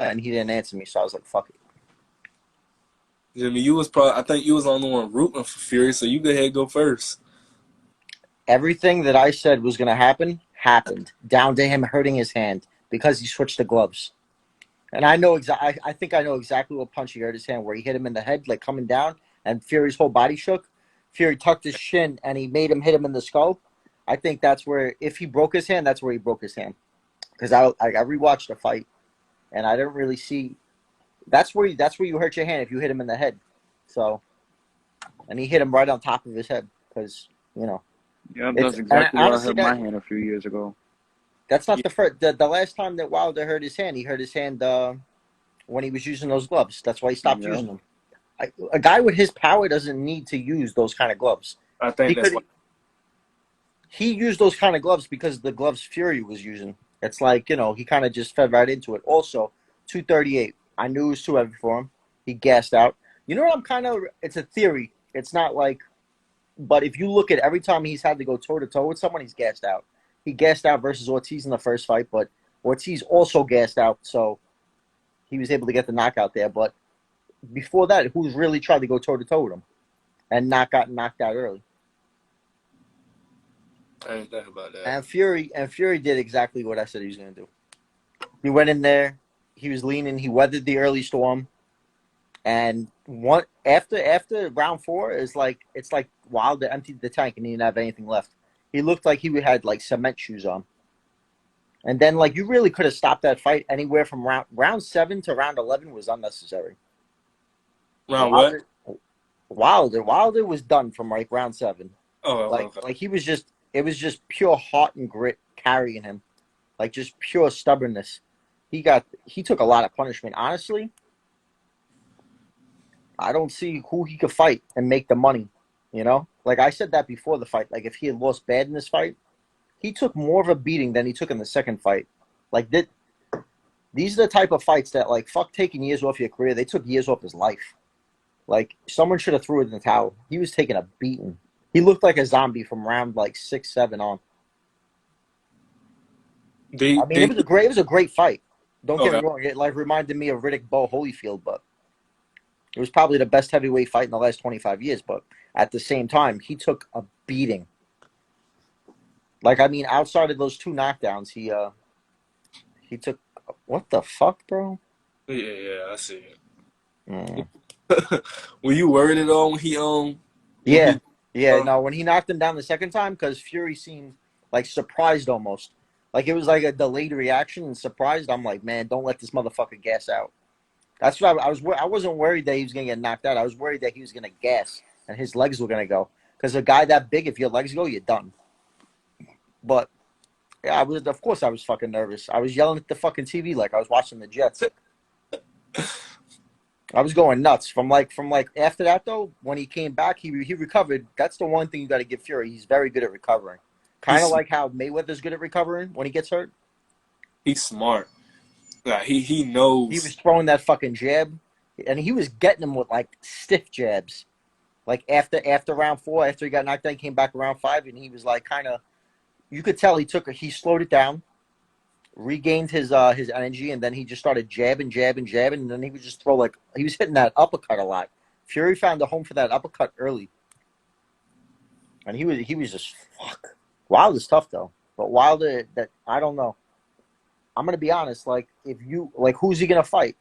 and he didn't answer me, so I was like, fuck it. Jimmy, you was probably, I think you was on the one rooting for Fury, so you go ahead and go first. Everything that I said was going to happen happened, down to him hurting his hand because he switched the gloves. And I know I think I know exactly what punch he hurt his hand, where he hit him in the head, like coming down, and Fury's whole body shook. Fury tucked his shin, and he made him hit him in the skull. I think that's where, if he broke his hand, that's where he broke his hand. Because I rewatched the fight, and I didn't really see. That's where you hurt your hand if you hit him in the head. So, and he hit him right on top of his head because Yeah, that's exactly where I hurt my hand a few years ago. That's not the first. The last time that Wilder hurt his hand, he hurt his hand when he was using those gloves. That's why he stopped using them. A guy with his power doesn't need to use those kind of gloves. I think he used those kind of gloves because the gloves Fury was using. It's like, he kind of just fed right into it. Also, 238. I knew it was too heavy for him. He gassed out. You know what it's a theory. It's not like, but if you look at every time he's had to go toe-to-toe with someone, he's gassed out. He gassed out versus Ortiz in the first fight, but Ortiz also gassed out, so he was able to get the knockout there. But before that, who's really tried to go toe-to-toe with him and not got knocked out early? I didn't think about that. And Fury did exactly what I said he was going to do. He went in there. He was leaning. He weathered the early storm. And after round 4, it's like Wilder emptied the tank and he didn't have anything left. He looked like he had like cement shoes on. And then you really could have stopped that fight anywhere from round 7 to round 11 was unnecessary. Wilder, what? Wilder was done from round 7. Oh, okay. He was just, it was just pure heart and grit carrying him, just pure stubbornness. He took a lot of punishment. Honestly, I don't see who he could fight and make the money. I said that before the fight. If he had lost bad in this fight, he took more of a beating than he took in the second fight. These are the type of fights that fuck taking years off your career. They took years off his life. Someone should have threw it in the towel. He was taking a beating. He looked like a zombie from round 6, 7 on. It was a great fight. Don't get me wrong. It reminded me of Riddick Bowe Holyfield, but it was probably the best heavyweight fight in the last 25 years. But at the same time, he took a beating. Outside of those 2 knockdowns, he took. What the fuck, bro? Yeah, I see it. Were you worried at all when he No, when he knocked him down the second time, because Fury seemed surprised almost. It was a delayed reaction and surprised. I'm like, man, don't let this motherfucker gas out. That's what I wasn't worried that he was going to get knocked out. I was worried that he was going to gas and his legs were going to go. Because a guy that big, if your legs go, you're done. But, yeah, of course I was fucking nervous. I was yelling at the fucking TV like I was watching the Jets. I was going nuts. From after that, though, when he came back, he recovered. That's the one thing you got to give Fury. He's very good at recovering. Kind of like how Mayweather's good at recovering when he gets hurt. He's smart. He knows. He was throwing that fucking jab, and he was getting him with stiff jabs. After round 4, after he got knocked down, he came back around 5, and he was kind of. You could tell he slowed it down, regained his energy, and then he just started jabbing, and then he would just throw he was hitting that uppercut a lot. Fury found a home for that uppercut early, and he was just fuck. Wilder's tough though, but Wilder, that I don't know. I'm gonna be honest. If you who's he gonna fight?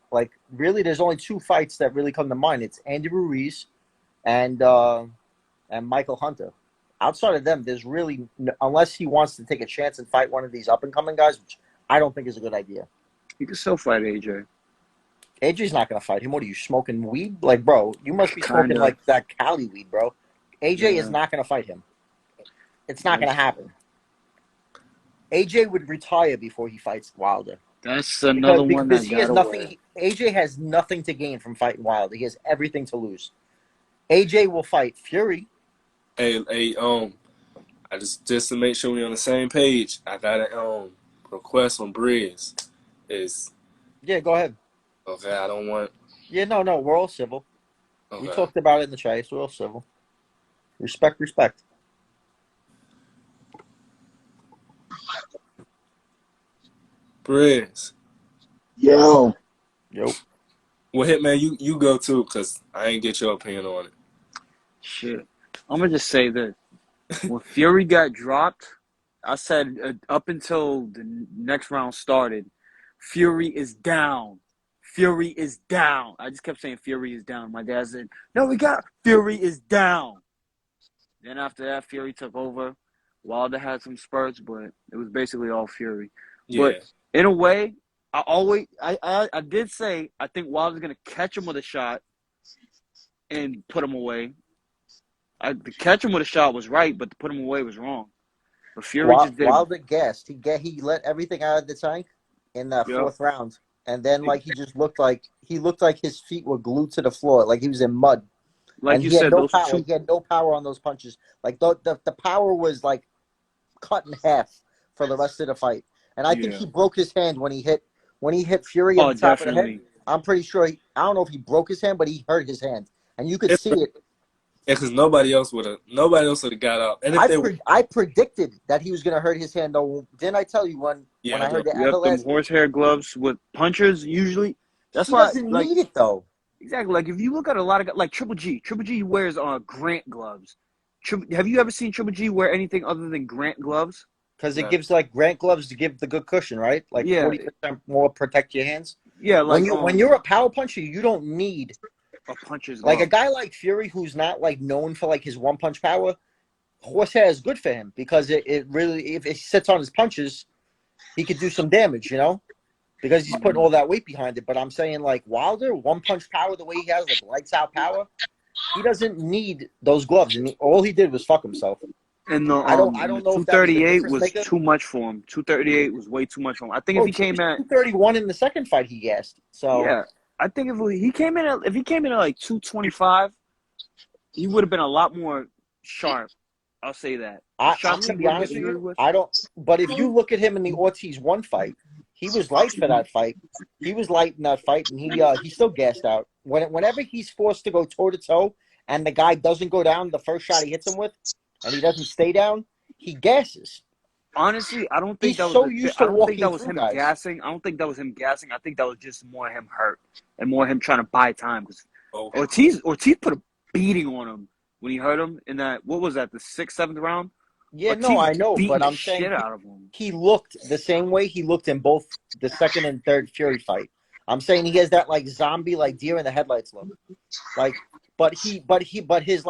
Really, there's only 2 fights that really come to mind. It's Andy Ruiz, and Michael Hunter. Outside of them, there's really unless he wants to take a chance and fight one of these up and coming guys, which I don't think is a good idea. He can still fight AJ. AJ's not gonna fight him. What are you smoking weed? Bro, you must be smoking that Cali weed, bro. AJ is not gonna fight him. It's not going to happen. AJ would retire before he fights Wilder. That's another one that he has nothing. AJ has nothing to gain from fighting Wilder. He has everything to lose. AJ will fight Fury. Hey, I just to make sure we're on the same page. I got a request from Briz. Yeah, go ahead. Okay, I don't want. Yeah, no, we're all civil. Okay. We talked about it in the chat. So we're all civil. Respect. Briz. Yo. Yep. Well, Hitman, you go too, because I ain't get your opinion on it. Shit. I'm going to just say this. When Fury got dropped, I said up until the next round started, Fury is down. Fury is down. I just kept saying Fury is down. My dad said, no, we got Fury is down. Then after that, Fury took over. Wilder had some spurts, but it was basically all Fury. Yeah. But in a way, I did say I think Wilder's going to catch him with a shot and put him away. To catch him with a shot was right, but to put him away was wrong. But Fury just did. Wilder gassed. He let everything out of the tank in that fourth round, and then like he looked like his feet were glued to the floor, like he was in mud. Like and you he had said, no those power. two. He had no power on those punches. Like the power was like cut in half for the rest of the fight. And I think he broke his hand when he hit Fury at the top of the head. I'm pretty sure. I don't know if he broke his hand, but he hurt his hand, and you could see it. Yeah, because nobody else would have got out. And if I predicted that he was going to hurt his hand, though. Didn't I tell you when I heard the them horsehair gloves with punchers usually. That's he why doesn't need it though. Exactly. Like if you look at a lot of like Triple G wears Grant gloves. Have you ever seen Triple G wear anything other than Grant gloves? Because it gives like Grant gloves to give the good cushion, right? Like 40% more protect your hands. Yeah, like when you're a power puncher, you don't need a puncher's like glove. a guy like Fury who's not like known for like his one punch power. Horsehair is good for him because it really, if he sits on his punches, he could do some damage, you know, because he's putting all that weight behind it. But I'm saying like Wilder, one punch power, the way he has like lights out power, he doesn't need those gloves, and all he did was fuck himself. And the I don't know 238 was too much for him. 238 was way too much for him. I think if he came at 231 in the second fight, he gassed. So yeah, I think if he came in at like 225, he would have been a lot more sharp. I'll say that. I'm gonna be honest with you. I don't. But if you look at him in the Ortiz 1 fight, he was light for that fight. He was light in that fight, and he still gassed out. Whenever he's forced to go toe to toe, and the guy doesn't go down the first shot he hits him with, and he doesn't stay down, he gasses. Honestly, I don't think that was him gassing. I don't think that was him gassing. I think that was just more him hurt and more him trying to buy time. Because Ortiz put a beating on him when he hurt him in that. What was that? The 6th, 7th round. Yeah, Ortiz I know, but I'm saying out of him. He looked the same way he looked in both the second and third Fury fight. I'm saying he has that like zombie, like deer in the headlights look. Like, but he has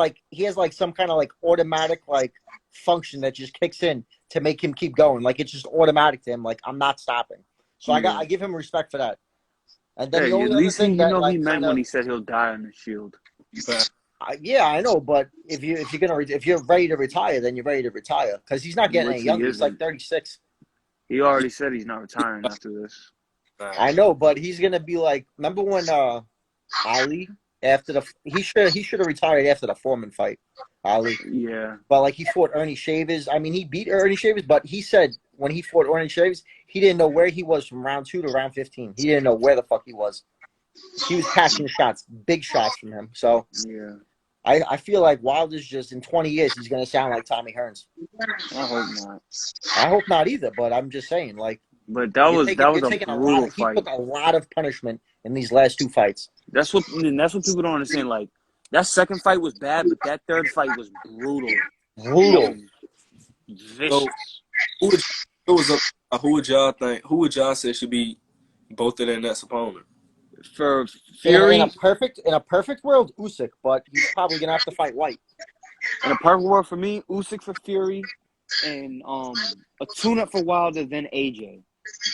like some kind of like automatic like function that just kicks in to make him keep going. Like it's just automatic to him. Like I'm not stopping. So I give him respect for that. And then the only at least thing that, he meant when he said he'll die on the Shield. Yeah, I know, but if you're ready to retire, then you're ready to retire because he's not getting any younger. He's like 36. He already said he's not retiring after this. I know, but he's gonna be like. Remember when Ali after he should have retired after the Foreman fight. Ali. Yeah. But like he fought Ernie Shavers. I mean, he beat Ernie Shavers, but he said when he fought Ernie Shavers, he didn't know where he was from round 2 to round 15. He didn't know where the fuck he was. He was catching shots, big shots from him. So yeah. I feel like Wilder's just in 20 years he's gonna sound like Tommy Hearns. I hope not. I hope not either, but I'm just saying like. But that was a brutal fight. He took a lot of punishment in these last 2 fights. That's what people don't understand. Like that second fight was bad, but that third fight was brutal. Vicious. So, who would y'all think? Who would y'all say should be both of their next opponent? For Fury, in a perfect world, Usyk, but he's probably gonna have to fight White. In a perfect world for me, Usyk for Fury, and a tune-up for Wilder, then AJ.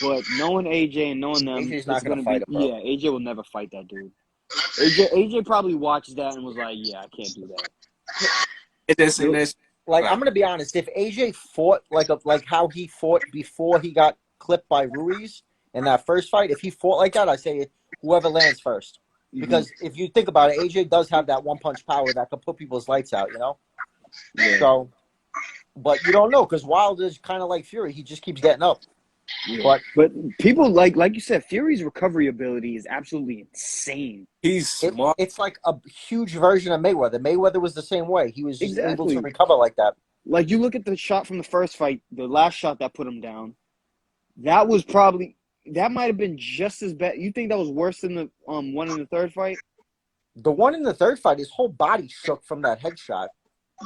But knowing AJ and knowing them, AJ's not gonna fight him. Bro. Yeah, AJ will never fight that dude. AJ probably watched that and was like, "Yeah, I can't do that." I'm gonna be honest. If AJ fought like how he fought before he got clipped by Ruiz in that first fight, if he fought like that, I say whoever lands first. Because if you think about it, AJ does have that one punch power that could put people's lights out. You know. Yeah. So, but you don't know because Wilder's kind of like Fury. He just keeps getting up. Yeah. But people like you said, Fury's recovery ability is absolutely insane. He's smart. It's like a huge version of Mayweather. Mayweather was the same way. He was just able to recover like that. Like you look at the shot from the first fight, the last shot that put him down. That was probably that might have been just as bad. You think that was worse than the one in the third fight? The one in the third fight, his whole body shook from that headshot.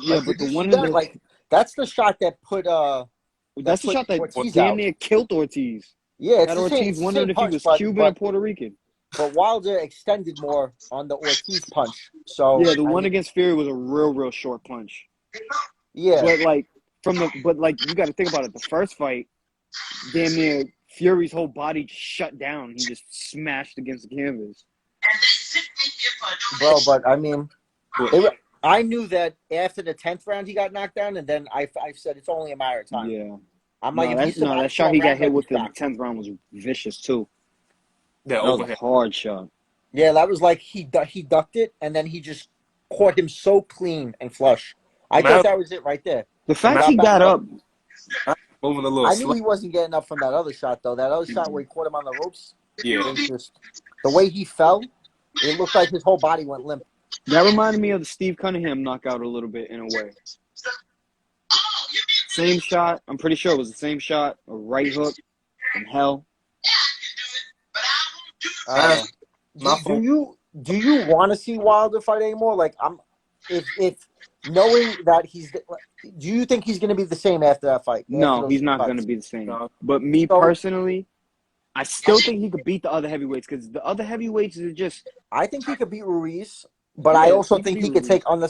Yeah, Like, but did the you one see in that? the Like, that's the shot that put that's the put shot that Ortiz damn out. near killed Ortiz. Yeah, Had Ortiz it's the wondering same if he punch, was Cuban or Puerto Rican. but Wilder extended more on the Ortiz punch. So Yeah, the I one mean, against Fury was a real short punch. yeah, But like you got to think about it. The first fight, damn near Fury's whole body just shut down. He just smashed against the canvas. bro. But I mean, What? I knew that after the 10th round he got knocked down, and then I said it's only a matter of time. Yeah. I'm like, if he That survives shot to he a got round, hit he's with in the back. 10th round was vicious too. That That was a overhand. hard shot. Yeah, that was like he ducked it, and then he just caught him so clean and flush. I thought that was it right there. The fact Mouth- he got up, Moving a little I knew slow. he wasn't getting up from that other shot, though. That other shot where he caught him on the ropes, Yeah. it was just the way he fell. It looked like his whole body went limp. that reminded me of the Steve Cunningham knockout a little bit in a way. Same shot. I'm pretty sure it was the same shot. A right hook from hell. I don't know. Do you want to see Wilder fight anymore? Like if knowing that do you think he's going to be the same after that fight? No, he's not going to be the same. No. But me So- personally, I still think he could beat the other heavyweights because the other heavyweights are just I think he could beat Ruiz, but Yeah, I also he think could he beat could Ruiz. take on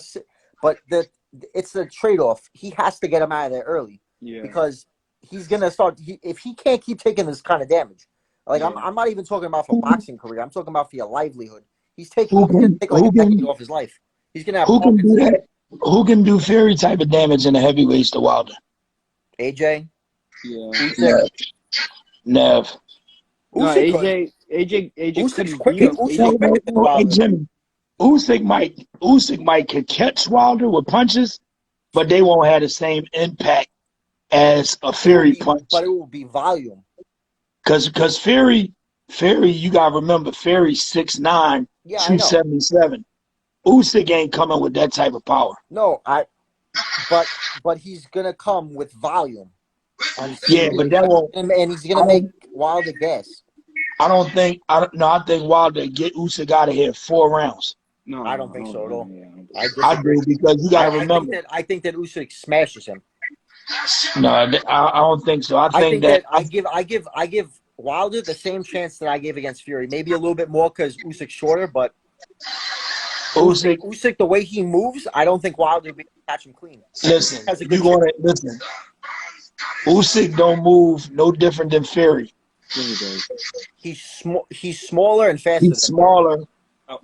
it's the trade-off. He has to get him out of there early because he's going to start. If he can't keep taking this kind of damage, like Yeah. I'm not even talking about for boxing career. I'm talking about for your livelihood. He's going Who to can- take like a who can- decade off his life. He's going to have Who can do Parkinson's. that? Who can do Fury type of damage in the heavyweights to Wilder? AJ, yeah. Usyk, Nev. No, Usyk could. AJ Usyk's couldn't quicker. beat Usyk's No, quicker than hey, Wilder. Jimmy. Usyk might could catch Wilder with punches, but they won't have the same impact as a Fury punch. But it will be volume. Because Fury, you gotta remember, Fury's 6'9", Yeah, I know. 277. Usyk ain't coming with that type of power. No, but he's gonna come with volume. And Yeah, but that won't. and he's gonna make Wilder gas. I think Wilder get Usyk out of here 4 rounds. No, I don't think so at all. Yeah, I do because you gotta remember. I think that Usyk smashes him. No, I don't think so. I think that I give Wilder the same chance that I gave against Fury. Maybe a little bit more because Usyk's shorter, but Usyk, the way he moves, I don't think Wilder will be able to catch him clean. listen. Has a good You gonna listen? Usyk don't move no different than Fury. He's smaller and faster. He's smaller,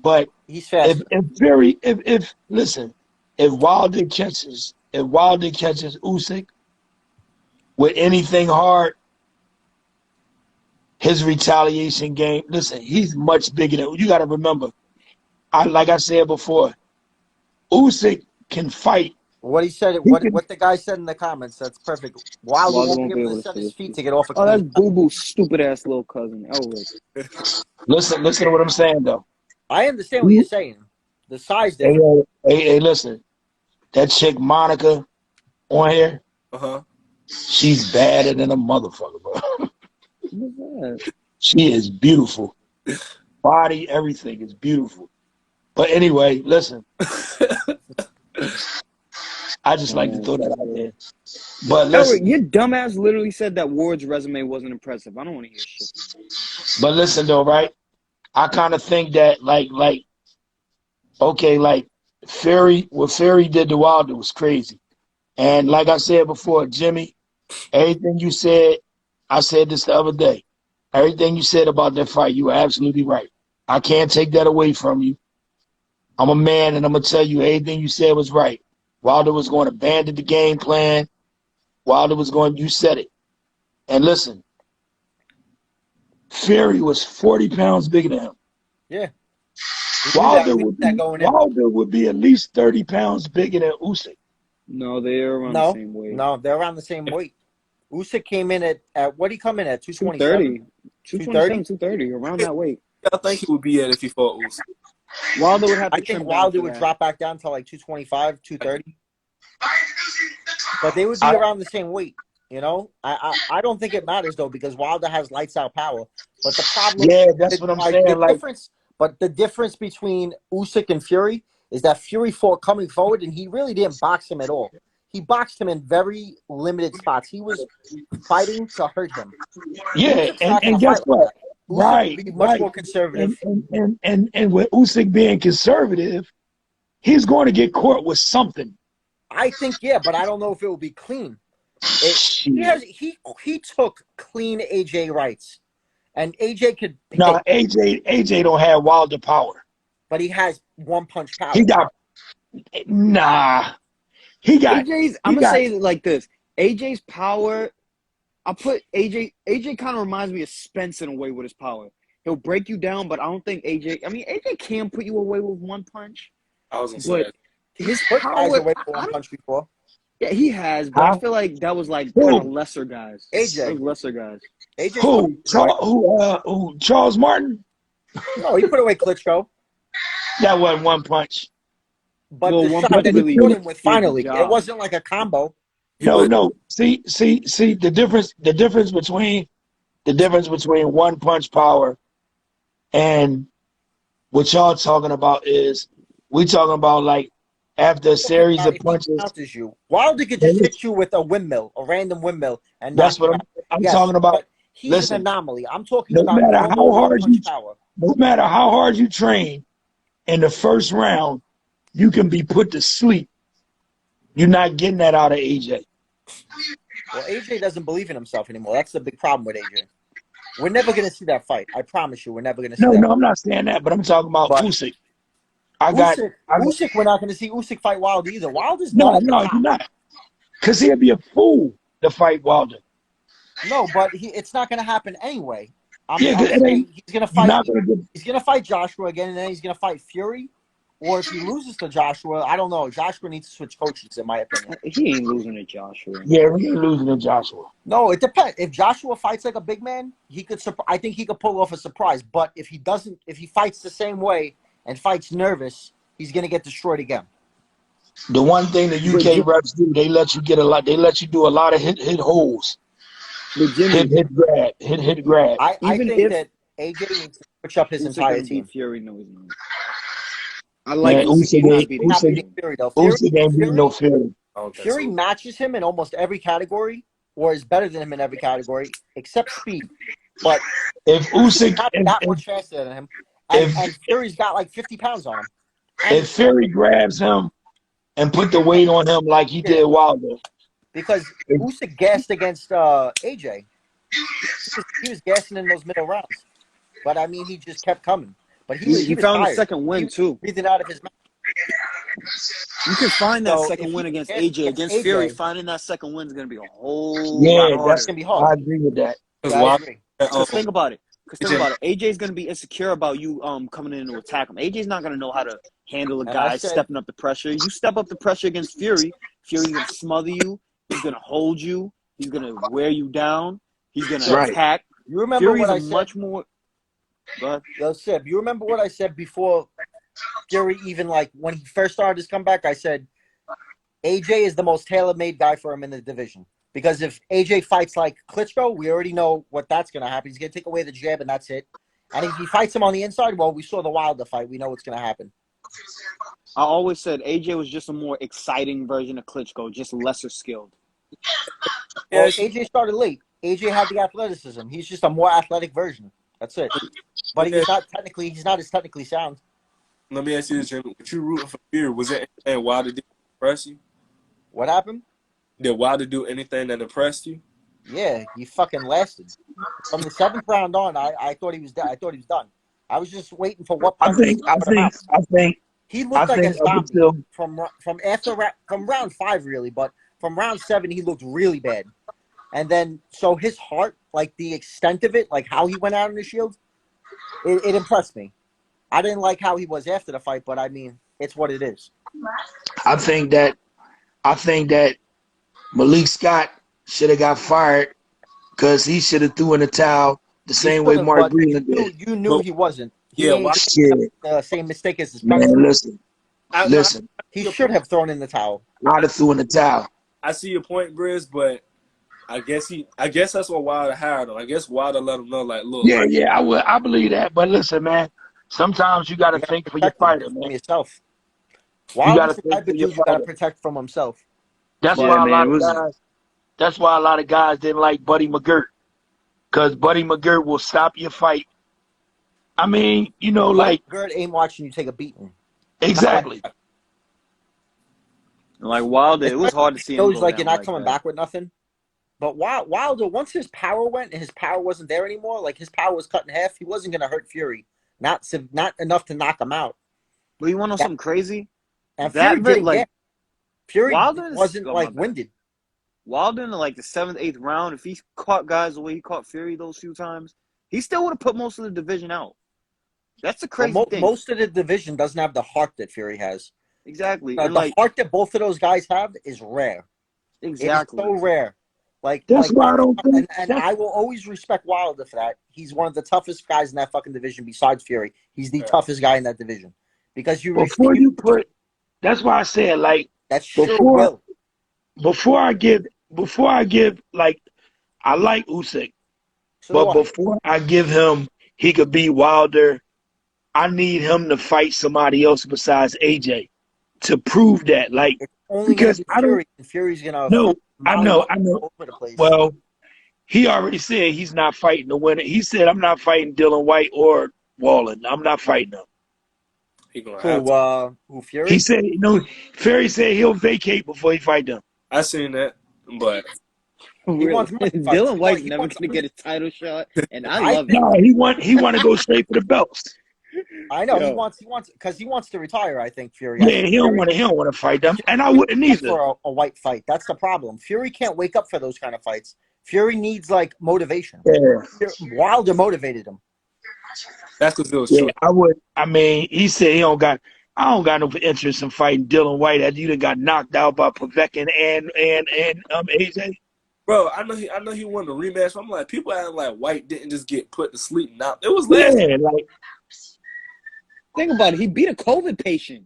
but He's faster. if Fury, if listen, if Wilder catches Usyk with anything hard, his retaliation game. Listen, he's much bigger than you. Got to remember. Like I said before, Usyk can fight. What he said, what the guy said in the comments, that's perfect. Wilder won't be able to set his feet to get off a Oh, that's clean. Boo Boo's stupid ass little cousin, Elric. Listen to what I'm saying though. I understand what you're saying. The size Hey, difference. hey, listen. That chick Monica on here, she's badder than a motherfucker, bro. What's that? She is beautiful. Body, everything is beautiful. But anyway, listen. I just like to throw that out there. But listen, Elric, your dumbass literally said that Ward's resume wasn't impressive. I don't want to hear shit. but listen though, right? I kind of think that like Fury, what Fury did to Wilder was crazy. And like I said before, Jimmy, everything you said, I said this the other day. Everything you said about that fight, you were absolutely right. I can't take that away from you. I'm a man, and I'm going to tell you everything you said was right. Wilder was going to abandon the game plan. You said it. And listen, Fury was 40 pounds bigger than him. Yeah. Wilder Wilder would be at least 30 pounds bigger than Usyk. No, they're around the same weight. No, they're around the same weight. Usyk came in at what did he come in at? 230. 230? 230, around that weight. I think he would be at if he fought Usyk. Wilder would have to I trim think down Wilder for would that. drop back down to like 225, 230. But they would be around the same weight. You know, I don't think it matters though because Wilder has lights out power. But the problem, Yeah, that's what I'm saying. Like, the difference between Usyk and Fury is that Fury fought coming forward, and he really didn't box him at all. He boxed him in very limited spots. He was fighting to hurt him. yeah, Usyk's not going and to guess fight like what? that. Usyk Right, would be much right. more conservative. And with Usyk being conservative, he's going to get caught with something. I think, yeah, but I don't know if it will be clean. He took clean AJ rights, and AJ could hit, No, AJ don't have Wilder power. but he has one punch power. He got AJ's. I'm gonna say it like this: AJ's power. I'll put AJ. AJ kind of reminds me of Spence in a way with his power. He'll break you down, but I don't think AJ. I mean, AJ can put you away with one punch. I was gonna say But his Put guys power. away for one punch before. Yeah, he has, but I feel like that was like kind of lesser guys. AJ. Those lesser guys. AJ. who? Charles Martin? No, he put away Klitschko. That wasn't one punch. But Well, the one shot punch that he really put him with did the finally, job. it wasn't like a combo. No. See the difference between one punch power and what y'all talking about is we talking about like after a series of punches. Counters you. Wilder could just hit you with a windmill, a random windmill, and That's what I'm talking about. But he's Listen, an anomaly. I'm talking no about matter how hard punch power. no matter how hard you train in the first round, you can be put to sleep. You're not getting that out of AJ. Well, AJ doesn't believe in himself anymore. That's the big problem with AJ. We're never going to see that fight. I promise you, we're never going to see that. No, I'm not saying that, but I'm talking about Usyk. Usyk, we're not going to see Usyk fight Wilder either. Wilder's no, you're not. Because he'd be a fool to fight Wilder. No, but it's not going to happen anyway. I'm Yeah, saying he's going to fight. He's going to fight Joshua again, and then he's going to fight Fury. Or if he loses to Joshua, I don't know. Joshua needs to switch coaches, in my opinion. He ain't losing to Joshua. Yeah, he ain't losing to Joshua. No, it depends. If Joshua fights like a big man, he could. I think he could pull off a surprise. But if he doesn't, if he fights the same way and fights nervous, he's going to get destroyed again. The one thing the UK refs do, they let you get a lot. They let you do a lot of hit holes. Hit grab. I think that AJ needs to switch up his entire team. Fury, no, he's not. I like Usyk ain't beating no Fury. Fury matches him in almost every category, or is better than him in every category, except speed. But if Usyk not that much faster than him, and Fury's got like 50 pounds on him. If Fury grabs him and put the weight on him like he did Wilder, because Usyk gassed against AJ, he was gassing in those middle rounds. But I mean, he just kept coming. But he found tired. the second win too. Breathing out of his mouth. You can find that second win against AJ. Against Fury, finding that second win is going to be a whole lot harder. That's going to be hard. I agree with that. Because think about it. AJ's going to be insecure about you coming in to attack him. AJ's not going to know how to handle a guy stepping up the pressure. You step up the pressure against Fury, Fury's going to smother you. He's going to hold you. He's going to wear you down. He's going to attack. You remember Fury's what I said? much more. Go ahead. Yo, Sib, you remember what I said before Fury, even like when he first started his comeback? I said AJ is the most tailor-made guy for him in the division. Because if AJ fights like Klitschko, we already know what that's going to happen. He's going to take away the jab, and that's it. And if he fights him on the inside, well, we saw the Wilder fight. We know what's going to happen. I always said AJ was just a more exciting version of Klitschko, just lesser skilled. Well, AJ started late. AJ had the athleticism. He's just a more athletic version. That's it. But he's not as technically sound. Let me ask you this, Jimmy. What you rooting for Fury? Was it anything Wilder did impress you? What happened? Did Wilder do anything that impressed you? Yeah, he fucking lasted. From the 7th round on, I thought he was dead. I thought he was done. I was just waiting for what punch I think he looked like a zombie from round 5 really, but from round 7 he looked really bad. And then so his heart, like the extent of it, like how he went out in the Shield, it impressed me. I didn't like how he was after the fight, but I mean, it's what it is. I think that Malik Scott should have got fired because he should have threw in the towel the same way Mark Breland did. You knew he wasn't. He made the same mistake as his man. Listen. He should have thrown in the towel. I'd have threw in the towel. I see your point, Briz, but I guess that's what Wilder hired him. I guess Wilder let him know, like, look, Yeah, I believe that. But listen, man, sometimes you got to You gotta think for your protect them fighter, from man. yourself. You got to Wilder's the think type for of your dude you gotta fighter. protect from himself. That's But Yeah, why a man, lot it of was. guys. That's why a lot of guys didn't like Buddy McGirt, because Buddy McGirt will stop your fight. I mean, Buddy like McGirt ain't watching you take a beating. Not like exactly. that. Like Wilder, it was Especially hard to if see he him knows go like you're down not like coming that. back with nothing. But Wilder, once his power went and his power wasn't there anymore, like his power was cut in half, he wasn't gonna hurt Fury. Not enough to knock him out. But you want to know That, something crazy? and Fury That bit, didn't like get. Fury Wilder's, wasn't oh my like bad. winded. Wilder in like the 7th, 8th round, if he caught guys the way he caught Fury those few times, he still would have put most of the division out. That's the But crazy thing. most of the division doesn't have the heart that Fury has. Exactly. And The like, heart that both of those guys have is rare. It is so exactly. rare. That's why I don't think and that's I will always respect Wilder for that. He's one of the toughest guys in that fucking division besides Fury. He's the toughest guy in that division. Because before you put. That's why I said like that's sure before will. before I give like I like Usyk, So do but I. before I give him he could beat Wilder, I need him to fight somebody else besides AJ to prove that. Like It's only gonna because be I don't Fury, and Fury's gonna know. I molly know. up I know. all over the place. Well, he already said he's not fighting the winner. He said I'm not fighting Dylan White or Wallen. I'm not fighting them. he gonna have to. Who He Fury? said, Ferry said he'll vacate before he fight them. I seen that, but He wants money fights. Dylan White's He never wants going to get a title shot, and I I love think it. No, he want to go straight for the belts. I know Yo. because he wants to retire. I think Fury. I Yeah, think he don't want to fight them, and I wouldn't either. for a white fight. That's the problem. Fury can't wake up for those kind of fights. Fury needs like motivation. Yeah, Wilder motivated him. that's because it was yeah, true. I would. I mean, he said he don't got. I don't got no interest in fighting Dylan White after you done got knocked out by Povetkin and AJ. Bro, I know he won the rematch. I'm like, people acting like White didn't just get put to sleep. Now it was last. Yeah, like Think about it. He beat a COVID patient.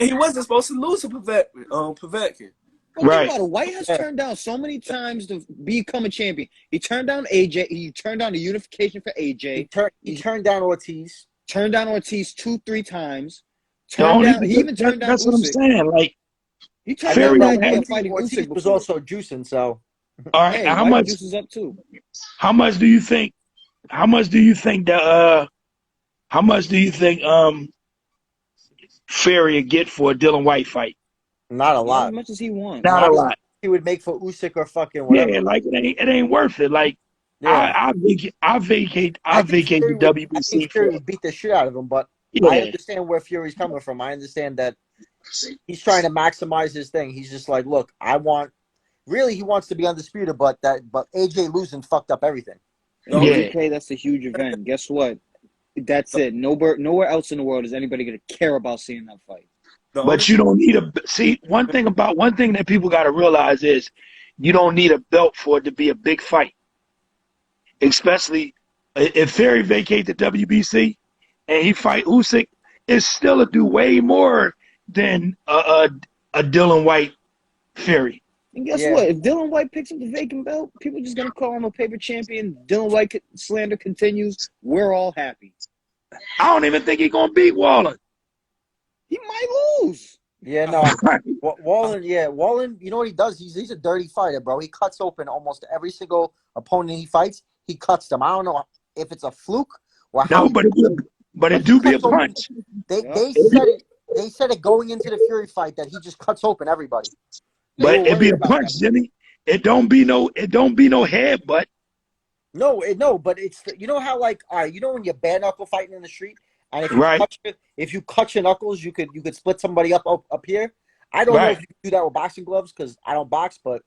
And he wasn't supposed to lose to Povetkin. Well, Right. think about it. White has turned down so many times to become a champion. He turned down AJ. He turned down the unification for AJ. He turned down Ortiz. Turned down Ortiz 2-3 times. he even turned down That's what I'm Usyk. saying. Like, He turned Fury down the don't idea have- of fighting Ortiz Usyk was before. also juicing. So all right, Hey, now how White much? juices up too. How much do you think? How much do you think that? How much do you think Fury would get for a Dylan White fight? not a Not as lot. much as he wants. Not a Not lot. he would make for Usyk or fucking whatever. Yeah, like it ain't worth it. Like Yeah. I vacate the I WBC think Fury for would beat the shit out of him, but yeah. I understand where Fury's coming from. I understand that he's trying to maximize his thing. He's just like, look, he wants to be undisputed, but AJ losing fucked up everything. In Yeah. the UK, that's a huge event. Guess what? That's it. Nowhere else in the world is anybody going to care about seeing that fight. But you don't need one thing that people got to realize is you don't need a belt for it to be a big fight. Especially if Fury vacate the WBC and he fight Usyk, it's still a do way more than a Dylan White Fury. And guess Yeah. what? If Dylan White picks up the vacant belt, people are just going to call him a paper champion. Dylan White slander continues. We're all happy. I don't even think he's gonna beat Waller. He might lose. Yeah, no. Wallen, you know what he does? He's a dirty fighter, bro. He cuts open almost every single opponent he fights. He cuts them. I don't know if it's a fluke or how. No, but it do be a punch. They said it going into the Fury fight that he just cuts open everybody. But it be a about punch, that. Jimmy. It don't be no headbutt. No, but it's you know how like all right, you know when you're bare knuckle fighting in the street, and Right. if you cut your knuckles, you could split somebody up here. I don't know Right. if you can do that with boxing gloves because I don't box, but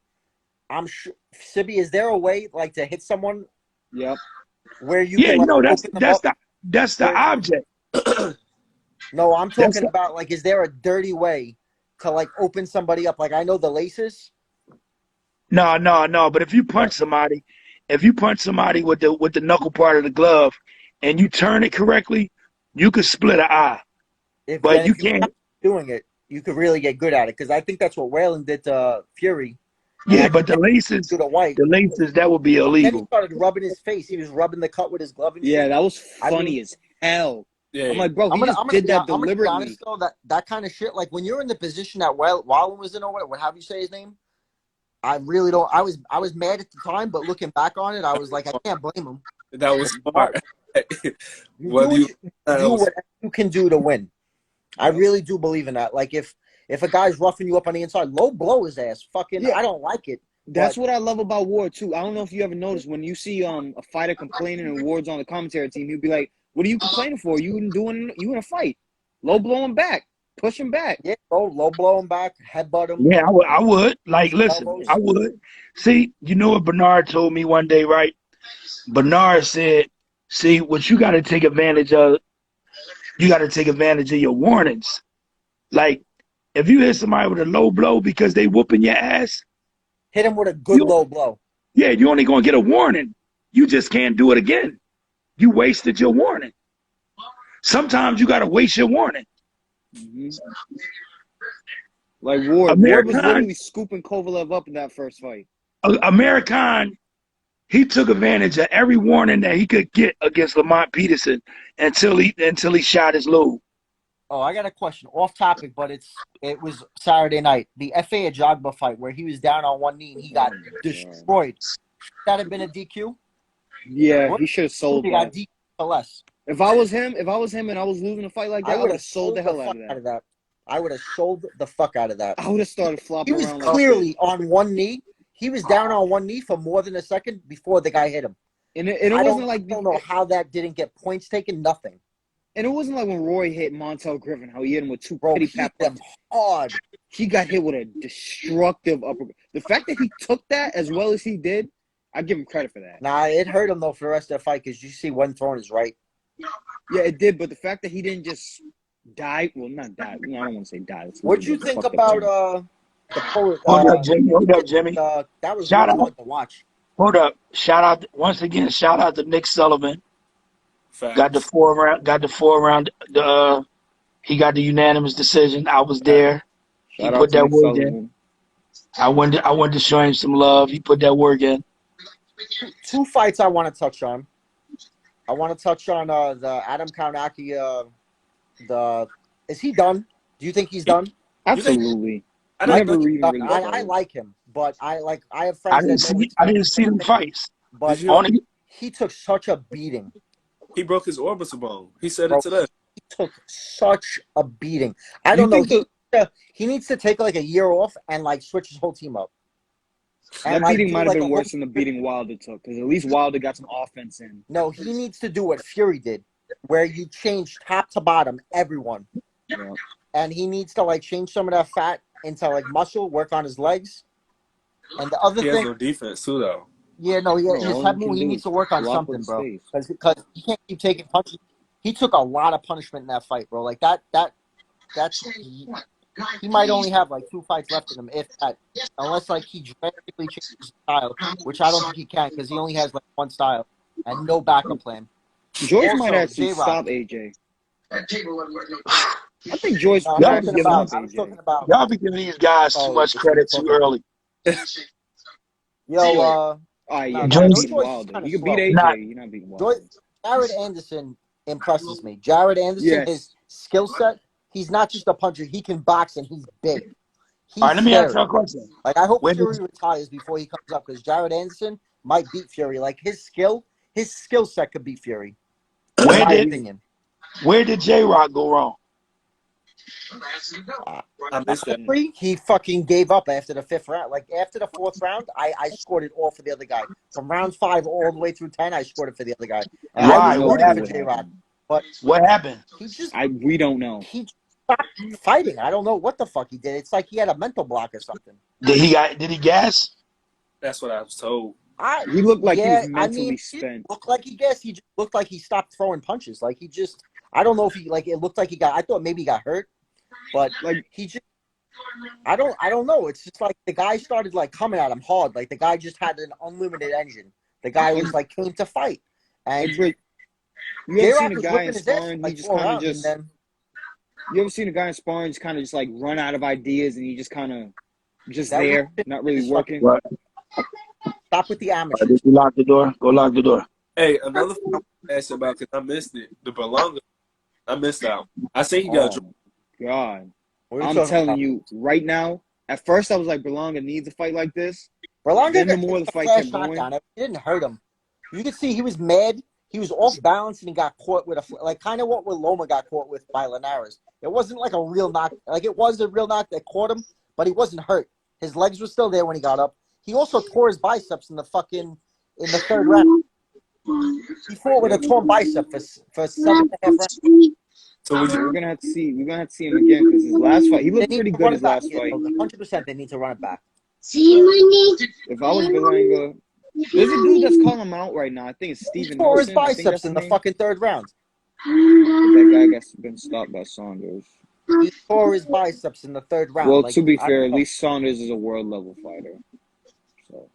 I'm sure. Sibbie, is there a way like to hit someone Yep. where you Yeah, can you like, know open them up? that's the object. No, I'm That's talking about like, is there a dirty way to like open somebody up? Like I know the laces. No. But if you punch somebody with the knuckle part of the glove, and you turn it correctly, you could split an eye. But If you you're can't. doing it, you could really get good at it because I think that's what Whalen did to Fury. Yeah, but the laces, to the white. that would be Then he illegal. started rubbing his face. He was rubbing the cut with his glove and Yeah, shit. that was I funny mean, as hell. Yeah. I'm like, bro, he just did that I'm gonna be deliberately. honest though, that kind of shit, like when you're in the position that Wallen was in, or what have you say his name? I really don't. I was mad at the time, but looking back on it, I was like, I can't blame him. That was smart. You Whether do you what you can do to win. I really do believe in that. Like if a guy's roughing you up on the inside, low blow his ass. Fucking, Yeah. I don't like it. That's what I love about Ward too. I don't know if you ever noticed when you see a fighter complaining and Ward's on the commentary team, he'll be like, "What are you complaining for? You in a fight? Low blow him back, push him back." Yeah, low blow him back, headbutt him. Yeah, I would. Like, listen, Elbows. I would. See, you know what Bernard told me one day, right? Bernard said, see, what you got to take advantage of, you got to take advantage of your warnings. Like, if you hit somebody with a low blow because they whooping your ass, Hit him with a good low blow. yeah, you're only going to get a warning. You just can't do it again. You wasted your warning. Sometimes you got to waste your warning. Mm-hmm. Like Ward was literally scooping Kovalev up in that first fight. American, he took advantage of every warning that he could get against Lamont Peterson until he shot his load. Oh, I got a question. Off topic, but it was Saturday night. The F.A. Ajagba fight where he was down on one knee and he got destroyed. Should that have been a DQ? Yeah, he should have sold He that. got DQ for less. If I was him and I was losing a fight like that, I would have sold the hell out of that. I would have sold the fuck out of that. I would have started flopping around. He was clearly on one knee. He was down on one knee for more than a second before the guy hit him. And it wasn't like I don't know how that didn't get points taken. Nothing. And it wasn't like when Roy hit Montel Griffin, how he hit him with two pity pat them hard. He got hit with a destructive upper. The fact that he took that as well as he did, I give him credit for that. Nah, it hurt him though for the rest of the fight because you see one throwing his right. Yeah, it did, but the fact that he didn't just die, well, not die. I don't want to say die. What'd you think about the Polish? Hold up, Jimmy. Hold up, Jimmy. That was really hard to watch. Hold up. Shout out once again. Shout out to Nick Sullivan. Facts. Got the four round. He got the unanimous decision. I was there. He put that work in. I wanted to show him some love. He put that work in. Two fights I want to touch on. I want to touch on the Adam Kaunaki. Is he done? Do you think he's done? Absolutely. I like him, but I have friends I didn't see them fights. But he took such a beating. He broke his orbital bone. He said it today. He took such a beating. I don't know. He needs to take like a year off and like switch his whole team up. That beating might have been worse than the beating Wilder took, because at least Wilder got some offense in. No, he needs to do what Fury did, where you change top to bottom everyone. Yeah. And he needs to like change some of that fat into like muscle, work on his legs. And the other He thing, has no defense too, though. Yeah, no, his head move, he needs to work on something, bro. Because he can't keep taking punches. He took a lot of punishment in that fight, bro. Like he might only have like 2 fights left in him, if that. Unless like he drastically changes his style, which I don't think he can, because he only has like one style and no backup plan. Joyce might actually stop AJ. I think Joyce. Y'all be giving these guys too much credit too early. Yo, Joyce beat Wilder. You can beat AJ. You're not beating Wilder. Jared Anderson impresses me. Jared Anderson, his skill set. He's not just a puncher. He can box and he's big. All right, let me ask you a question. Like I hope Fury retires before he comes up, because Jared Anderson might beat Fury. Like his skill set could beat Fury. Where did J-Rock go wrong? He fucking gave up after the 5th round. Like after the 4th round, I scored it all for the other guy. From round 5 all the way through 10, I scored it for the other guy. And I was rooting for J-Rock. But what happened? We don't know. He stopped fighting. I don't know what the fuck he did. It's like he had a mental block or something. Did he gas? That's what I was told. He looked like he was mentally spent. He looked like he gassed. He just looked like he stopped throwing punches. Like he just, I don't know if he like. It looked like I thought maybe he got hurt, but like he just. I don't know. It's just like the guy started like coming at him hard. Like the guy just had an unlimited engine. The guy was like came to fight. And you ever seen a guy in sparring? He just kind of just. You ever seen a guy in sparring just kind of just like run out of ideas and he just kind of Just That there, shit not really is working. What? Stop with the All right, amateurs. did you lock the door? Go lock the door. Hey, another thing I want to ask you about because I missed it. The Berlanga, I missed out. I seen he got Oh my God. What are you I'm talking telling about? you right now, at first I was like, Berlanga needs a fight like this. Berlanga Then the got more the a fight flash kept going, knockdown. It didn't hurt him. You could see he was mad. He was off balance and he got caught with like kind of what Loma got caught with by Linares. It wasn't like a real knock. Like it was a real knock that caught him, but he wasn't hurt. His legs were still there when he got up. He also tore his biceps in the third round. He fought with a torn bicep for 7.5 rounds. So would yeah, you? we're gonna have to see. We're gonna have to see him again because his last fight, he They looked need pretty to good run his it back. last Yeah, fight. 100%. They need to run it back. If I was Berlanga, there's a dude that's calling him out right now. I think it's He Steven tore his Nelson. I think biceps that's in the the name. fucking third round. But that guy got been stopped by Saunders. He tore his biceps in the third round. Well, Like to be I fair, don't at know. least Saunders is a world level fighter, so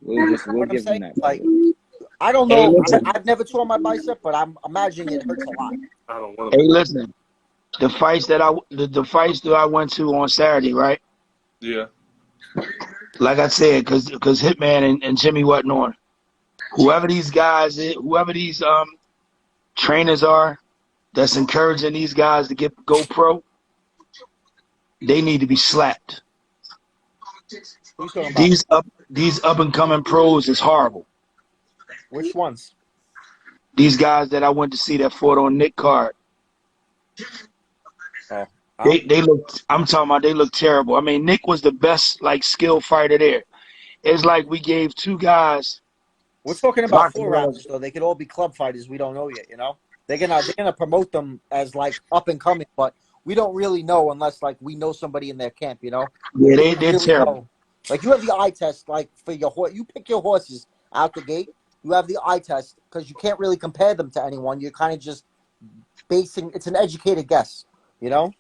we'll You know we'll what I'm give him saying? that Like credit. I don't Hey, know. listen. I've never torn my bicep, but I'm imagining it hurts a lot. I don't want Hey, to. listen. The fights that I went to on Saturday, right? Yeah. Like I said, because Hitman and Jimmy wasn't on. Whoever these guys, whoever these trainers are, that's encouraging these guys to go pro, they need to be slapped. What are you talking about? These up and coming pros is horrible. Which ones? These guys that I went to see that fought on Nick Card, Oh, they look. I'm talking about they look terrible. I mean, Nick was the best like skill fighter there. It's like we gave two guys we're talking about boxing 4 rounders though. They could all be club fighters. We don't know yet. You know, they're gonna promote them as like up and coming, but we don't really know unless like we know somebody in their camp. You know, Yeah, we don't they're really terrible. know. Like you have the eye test, like for your horse. You pick your horses out the gate. You have the eye test because you can't really compare them to anyone. You're kind of just basing. It's an educated guess. You know.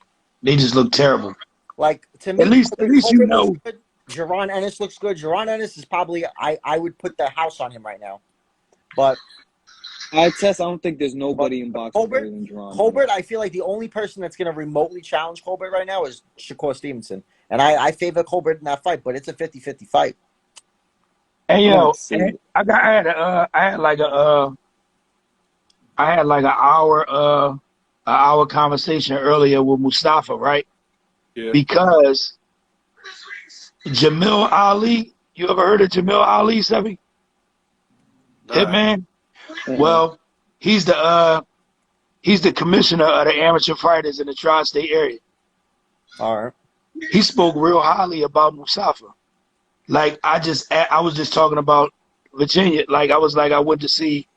They just look terrible. Like to At me, least you Colbert looks know. good. Jaron Ennis looks good. Jaron Ennis is probably I would put the house on him right now. But I don't think there's nobody in boxing better Colbert, than Jerron. Colbert, I feel like the only person that's going to remotely challenge Colbert right now is Shakur Stevenson, and I favor Colbert in that fight. But it's a 50-50 fight. Hey I'm gonna yo, see it. I had like an hour conversation earlier with Mustafa, right? Yeah. Because Jamil Ali, you ever heard of Jamil Ali, Sibbie? Nah. Hitman? Well, he's the commissioner of the amateur fighters in the tri-state area. All right. He spoke real highly about Mustafa. Like I was just talking about Virginia. Like I went to see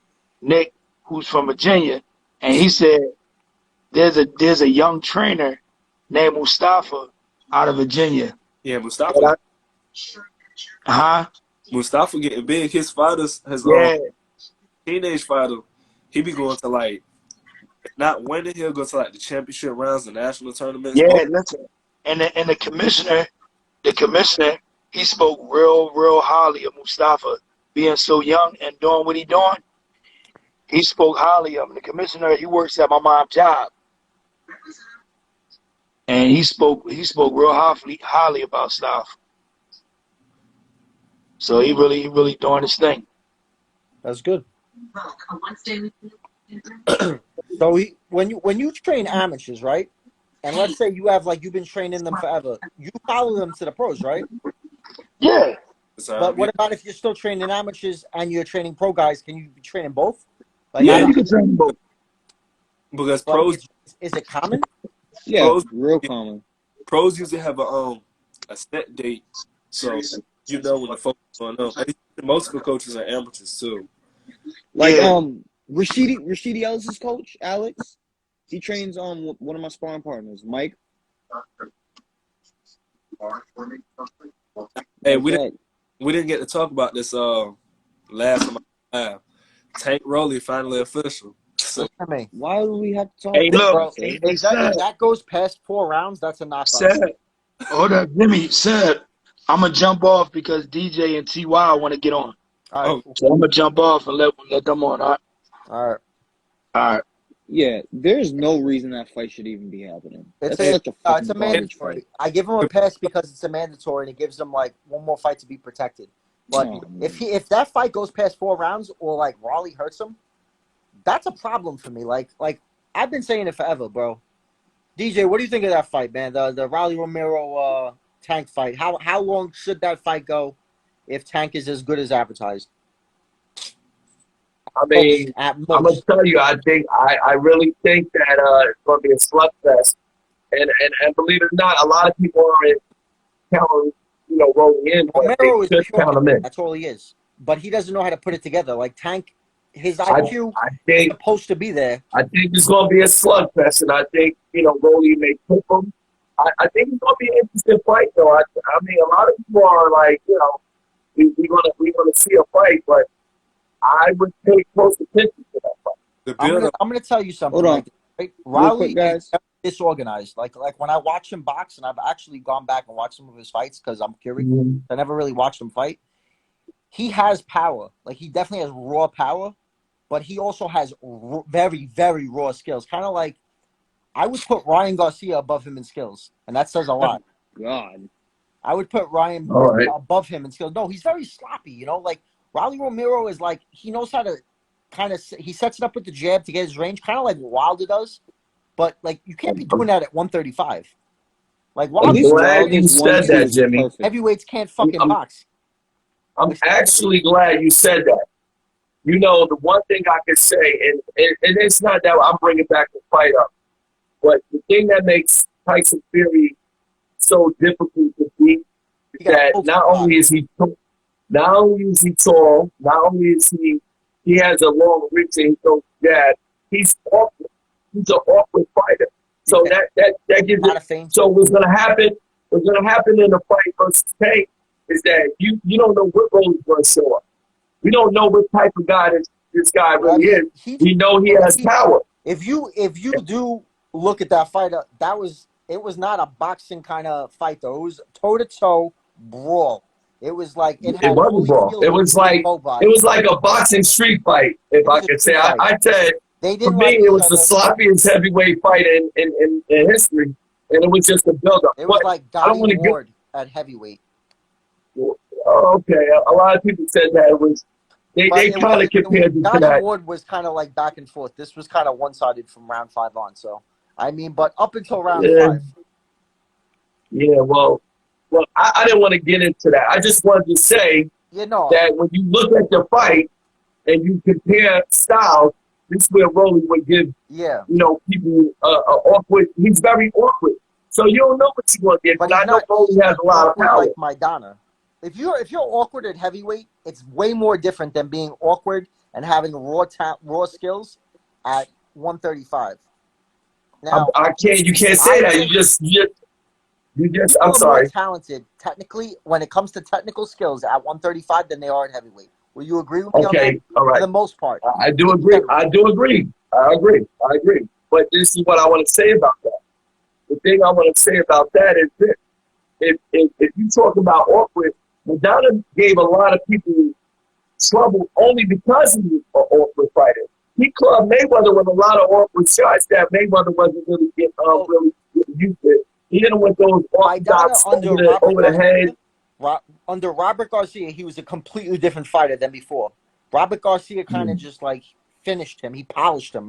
Nick, who's from Virginia, and he said there's a young trainer named Mustafa out of Virginia. Yeah, Mustafa. Huh? Mustafa getting big. His fighters, his Yeah. teenage fighter, he be going to like not winning. He'll go to like the championship rounds, the national tournaments. Yeah, listen. And the commissioner, he spoke real highly of Mustafa being so young and doing what he doing. He spoke highly of him. The commissioner, he works at my mom's job. And he spoke real highly about stuff. So he really doing his thing. That's good. So when you train amateurs, right? And let's say you have like you've been training them forever, you follow them to the pros, right? Yeah. But what about if you're still training amateurs and you're training pro guys? Can you be training both? Like, Yeah, you can train both. Because pros, is it common? Yeah, pros, real common. pros usually have a set date, so you know when the focus is going on. Most of the coaches are amateurs too. Like Yeah. Rashidi Ellis's coach, Alex. He trains one of my sparring partners, Mike. Hey, we didn't get to talk about this last time I live. Tank Rolly finally official. So Listen to me. Why do we have to talk Hey, about look. Bro, this? Hey, if that goes past 4 rounds, that's a knockout. Seb, hold up, Jimmy. Seb, I'm gonna jump off because DJ and TY want to get on. All right. Oh. So I'm gonna jump off and let them on. All right. All right. All right. Yeah, there's no reason that fight should even be happening. It's That's such a it's fucking a garbage mandatory. fight. I give him a pass because it's a mandatory and it gives him like one more fight to be protected. But Oh, if that fight goes past 4 rounds or like Raleigh hurts him, that's a problem for me. Like I've been saying it forever, bro. DJ, what do you think of that fight, man? The Raleigh Romero Tank fight. How long should that fight go if Tank is as good as advertised? I mean, At I'm gonna most. tell you, I really think that it's gonna be a slugfest, and believe it or not, a lot of people aren't counting, rolling in, but they Romero is should pure. count him in. That's all he is. But he doesn't know how to put it together. Like Tank, his I, IQ I is think supposed to be there. I think it's gonna be a slugfest, and I think Rolly may pick him. I think it's gonna be an interesting fight, though. I mean, a lot of people are like, we're gonna see a fight, but I would pay close attention to that fight. The I'm build gonna tell you something. hold on. Like right? Real Raleigh quick, guys. is very disorganized. Like when I watch him box, and I've actually gone back and watched some of his fights because I'm curious. I never really watched him fight. He has power. Like he definitely has raw power, but he also has very, very raw skills. Kind of like I would put Ryan Garcia above him in skills, and that says a lot. God. I would put Ryan All right. above him in skills. No, he's very sloppy. Like Raleigh Romero is like he knows how to kind of he sets it up with the jab to get his range, kind of like Wilder does. But like you can't be doing that at 135. Like At Wilder, least glad you Wilder's said that, 1-2 is Jimmy. perfect. heavyweights can't fucking I'm- box. I'm actually glad you said that. The one thing I could say, and it's not that I'm bringing back the fight up, but the thing that makes Tyson Fury so difficult to beat is He got that both not only is he tall, not only is he has a long reach and he throws jab, he's awkward. He's an awkward fighter. So Yeah. that gives Not a it. feint. So what's gonna happen in the fight versus Tank is that you don't know what role he's gonna show up. We don't know what type of guy this guy really is. We know he has power. If you do look at that fight, it was not a boxing kind of fight though. It was toe to toe brawl. It was like It wasn't brawl. It was like a boxing street fight, if I could say. I said they for didn't me like it was the sloppiest heavyweight fight in history, and it was just a build-up. It was But like I don't want Gotti to Ward at heavyweight. Okay, a lot of people said that it was. They kind of compared it to Gotti that. Ward was kind of like back and forth. This was kind of one-sided from round 5 on. So I mean, but up until round 5. Yeah, well, I didn't want to get into that. I just wanted to say that when you look at the fight and you compare styles, this is where Rolly would give people awkward. He's very awkward, so you don't know what you're going to get. But I know Rolly has a lot of power. Like Maidana. If you're awkward at heavyweight, it's way more different than being awkward and having raw skills at 135. Now you can't say that. You just. I'm sorry. More talented technically when it comes to technical skills at 135 than they are at heavyweight. Will you agree with me on that? All right. For the most part. I do agree. I agree. But this is what I want to say about that. The thing I want to say about that is this. If you talk about awkward, Madonna gave a lot of people trouble only because he was an awkward fighter. He clubbed Mayweather with a lot of awkward shots that Mayweather wasn't really getting used to. He didn't want those awkward shots over the head. Under Robert Garcia, he was a completely different fighter than before. Robert Garcia kind of just like finished him. He polished him,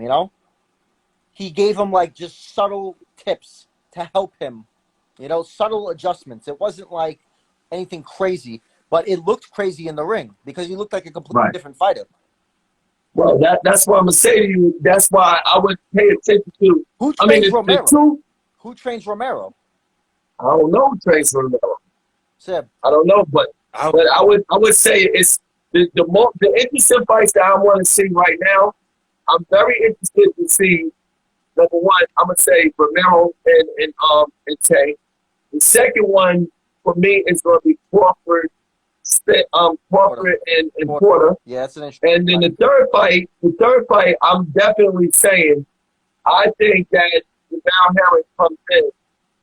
He gave him like just subtle tips to help him, subtle adjustments. It wasn't like anything crazy, but it looked crazy in the ring because he looked like a completely different fighter. Well, that's what I'm gonna say to you. That's why I would pay attention to. Who trains Romero? Who trains Romero? I don't know who trains Romero. Sib. I don't know, but I would say it's the interesting fights that I want to see right now. I'm very interested to see. Number one, I'm gonna say Romero and Tay. The second one for me is gonna be Crawford and Porter. Yeah, that's an interesting. And then the third fight, I'm definitely saying, I think that Val Harris comes in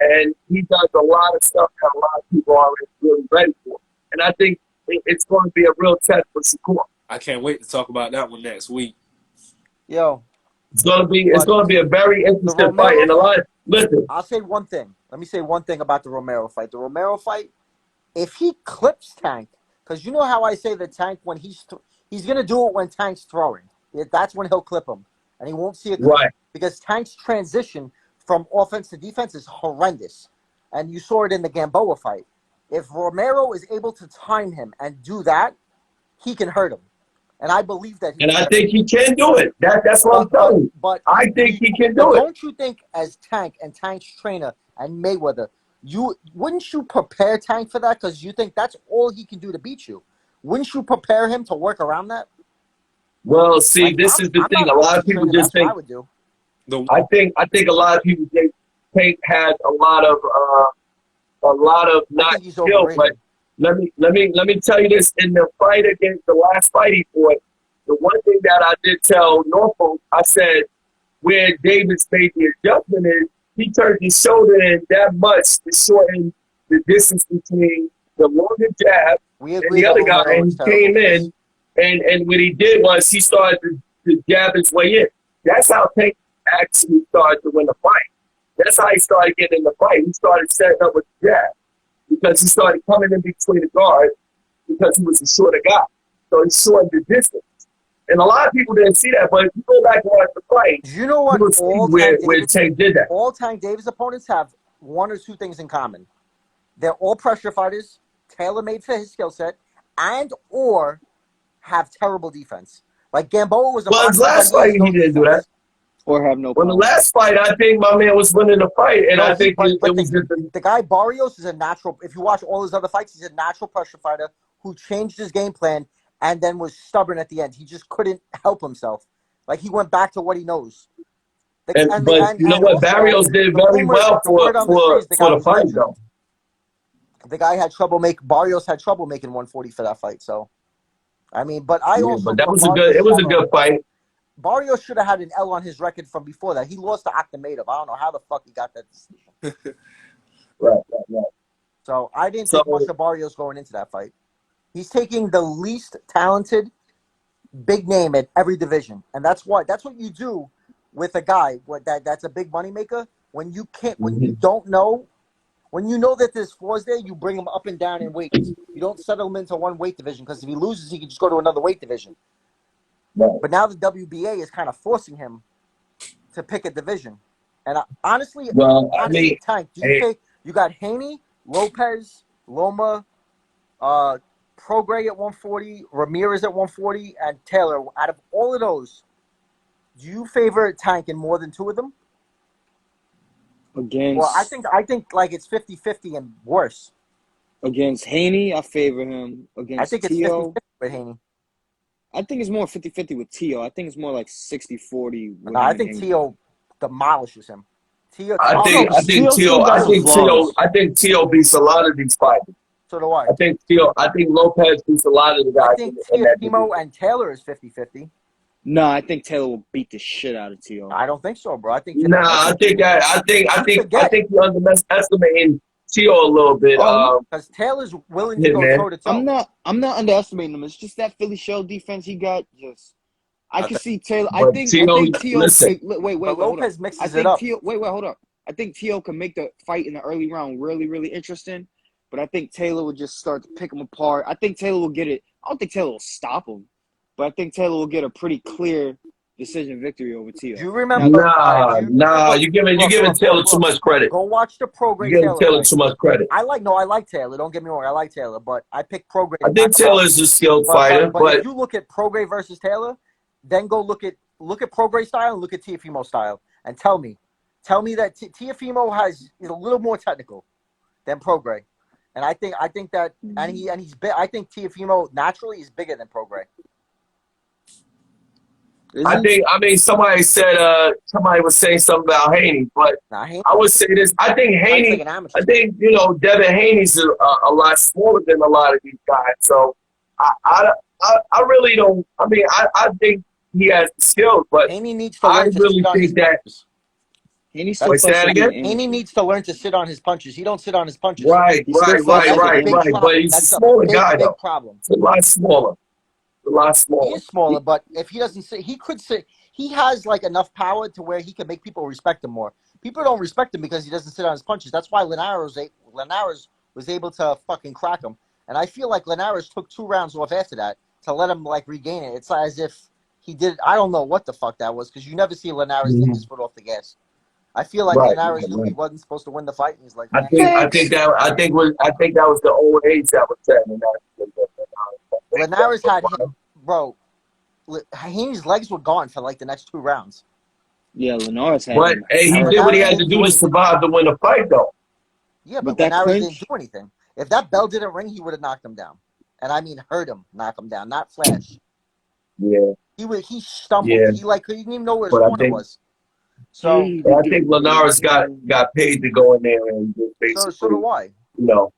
and he does a lot of stuff that a lot of people aren't really ready for. And I think it's going to be a real test for Shakur. I can't wait to talk about that one next week. Yo, It's gonna But be a very the interesting fight. Romero And a fight, lot. Listen, I'll say one thing. Let me say one thing about the Romero fight. The Romero fight, if he clips Tank, because you know how I say that Tank, when he's going to do it when Tank's throwing. That's when he'll clip him. And he won't see it coming. right? Because Tank's transition from offense to defense is horrendous. And you saw it in the Gamboa fight. If Romero is able to time him and do that, he can hurt him. And I believe that he And I can. think he can do it. That's what I'm telling you. But I think he can but do it. don't you think, as Tank and Tank's trainer and Mayweather, wouldn't you prepare Tank for that? Because you think that's all he can do to beat you. Wouldn't you prepare him to work around that? Well, see, Like, this is the I'm thing. not A lot of coach's people trainer, just that's what think. I would do. I think a lot of people think Tank has a lot of I not think he's skill. But overrated. let me tell you this: in the fight against the last fight he fought, the one thing that I did tell Norfolk, I said where Davis made the adjustment is he turned his shoulder in that much to shorten the distance between the longer jab We and agree the that other guy, Romero and is he terrible. came in, and what he did was he started to jab his way in. That's how Tank actually started to win the fight. That's how he started getting in the fight. He started setting up with the jab because he started coming in between the guards because he was a shorter guy. So he shortened the distance. And a lot of people didn't see that, but if you go back and watch the fight, Do you know you what will see where Tank did that. all Tank Davis opponents have one or two things in common? They're all pressure fighters, tailor-made for his skill set, and or have terrible defense. Like Gamboa was a Well, his boxer, but last he has fight, no he didn't do that. defense. Or have no Well, the power. last fight, I think my man was winning the fight, and No, I think it was just the guy Barrios is a natural. If you watch all his other fights, he's a natural pressure fighter who changed his game plan and then was stubborn at the end. He just couldn't help himself. Like he went back to what he knows. but you know what? Also, Barrios did the very rumor, well the word on the street is the guy for the was fight, injured. though. The guy had trouble Barrios had trouble making 140 for that fight. So, I mean, but I also But that thought was Barrios it was a should good fight. Barrios should have had an L on his record from before that. He lost to Akhmedov. I don't know how the fuck he got that decision. Right. So I didn't So think much of Barrios going into that fight. He's taking the least talented big name at every division, and that's what you do with a guy that's a big money maker. When you don't know, when you know that there's flaws there, you bring him up and down in weights. You don't settle him into one weight division because if he loses, he can just go to another weight division. right. But now the WBA is kind of forcing him to pick a division. And honestly, I mean, Tank, do you think you got Haney, Lopez, Loma, Prograis at 140, Ramirez at 140, and Taylor? Out of all of those, do you favor Tank in more than two of them? Against, Well, I think like it's 50-50 and worse. Against Haney, I favor him. I Against think it's Tio, 50-50 with Haney. I think it's more 50-50 with Tio. I think it's more like 60-40 with No, I him think and Haney. Tio demolishes him. Tio, I think Tio still got some flaws. I think Tio beats a lot of these fighters. so do I. I think Lopez beats a lot of the guys. I think in that division. Timo and Taylor is 50-50. No, I think Taylor will beat the shit out of Tio. I don't think so, bro. I think Nah, I think you're underestimating Tio a little bit. Because Taylor's willing to go man. toe to toe. I'm not underestimating him. It's just that Philly shell defense he got. I can see Taylor. But I think Tio. listen. Wait, But hold up. Lopez mixes I it think up. Tio. Wait, hold up. I think Tio can make the fight in the early round really, really interesting. But I think Taylor will just start to pick him apart. I think Taylor will get it. I don't think Taylor will stop him, but I think Taylor will get a pretty clear decision victory over Tio. Do you remember? Nah, you're giving Taylor too much credit. Go watch the Prograis You're giving Taylor fight. too much credit. I like Taylor. Don't get me wrong. I like Taylor, but I picked Prograis. I think Taylor's a skilled fighter, but if you look at Prograis versus Taylor, then go look at Prograis style and look at Teofimo style, and tell me that Teofimo is a little more technical than Prograis, and I think that he's big. I think Teofimo naturally is bigger than Prograis. Somebody was saying something about Haney, but I would say this. I think Haney, Devin Haney's a lot smaller than a lot of these guys. So I really don't. I think he has the skills, but Haney needs to learn to sit on his punches. Haney needs to learn to sit on his punches. He don't sit on his punches. Right. But he's a smaller guy, though. Problem. It's a lot smaller. He is smaller, but if he doesn't sit, he could sit. he has like enough power to where he can make people respect him more. People don't respect him because he doesn't sit on his punches. That's why Linares was able to fucking crack him. And I feel like Linares took 2 rounds off after that to let him like regain it. It's as if he did. I don't know what the fuck that was because you never see Linares take his foot off the gas. I feel like Right, Linares knew he right. wasn't supposed to win the fight, and he's like, I man, think that was the old age that was setting that. Linares had him, bro. Haney's legs were gone for like the next 2 rounds. Yeah, Linares had But him. hey, he did what he had to do to survive to win the fight, though. Yeah, But but that Linares clinch- didn't do anything. If that bell didn't ring, he would have knocked him down. And I mean hurt him, knock him down, not flash. Yeah, He stumbled. Yeah. He didn't even know where his But I corner think- was. So but I think Linares got paid to go in there and just basically, so do I. you know,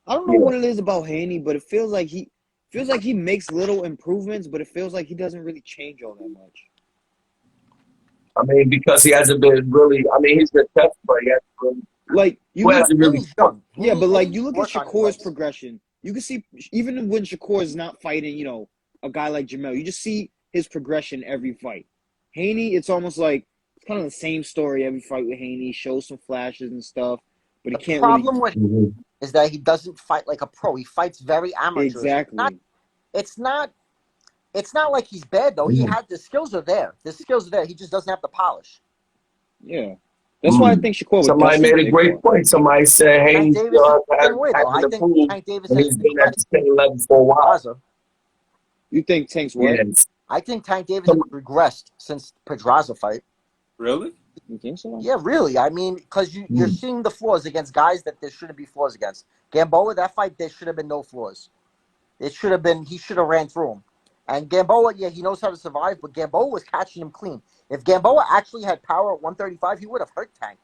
I don't know Yeah. what it is about Haney, but it feels like he makes little improvements, but it feels like he doesn't really change all that much. I mean, because he hasn't been really. I mean, he's been tested, but he hasn't really. Like you, Who hasn't really? Haney's young. yeah, but like you Haney's look at work on his Shakur's legs. progression. You can see even when Shakur is not fighting, you know, a guy like Jamel, you just see his progression every fight. Haney, it's almost like it's kind of the same story every fight with Haney. He shows some flashes and stuff, but he The can't problem really. with is that he doesn't fight like a pro. He fights very amateur. Exactly. It's not like he's bad though. He had the skills are there. The skills are there. He just doesn't have the polish. Yeah. That's why I think Shakur was Somebody Dustin made a great point. Somebody said, "Hey, Tank he's Davis is the same way though. I hasn't think improved, Tank Davis and has he's been at the same level for a while." Pedraza. You think Tank's what? Yes. I think Tank Davis has regressed since Pedraza fight. Really? You think so? Yeah, really. I mean, because you're seeing the flaws against guys that there shouldn't be flaws against. Gamboa, that fight, there should have been no flaws. It should have been, he should have ran through him. And Gamboa, yeah, he knows how to survive, but Gamboa was catching him clean. If Gamboa actually had power at 135, he would have hurt Tank.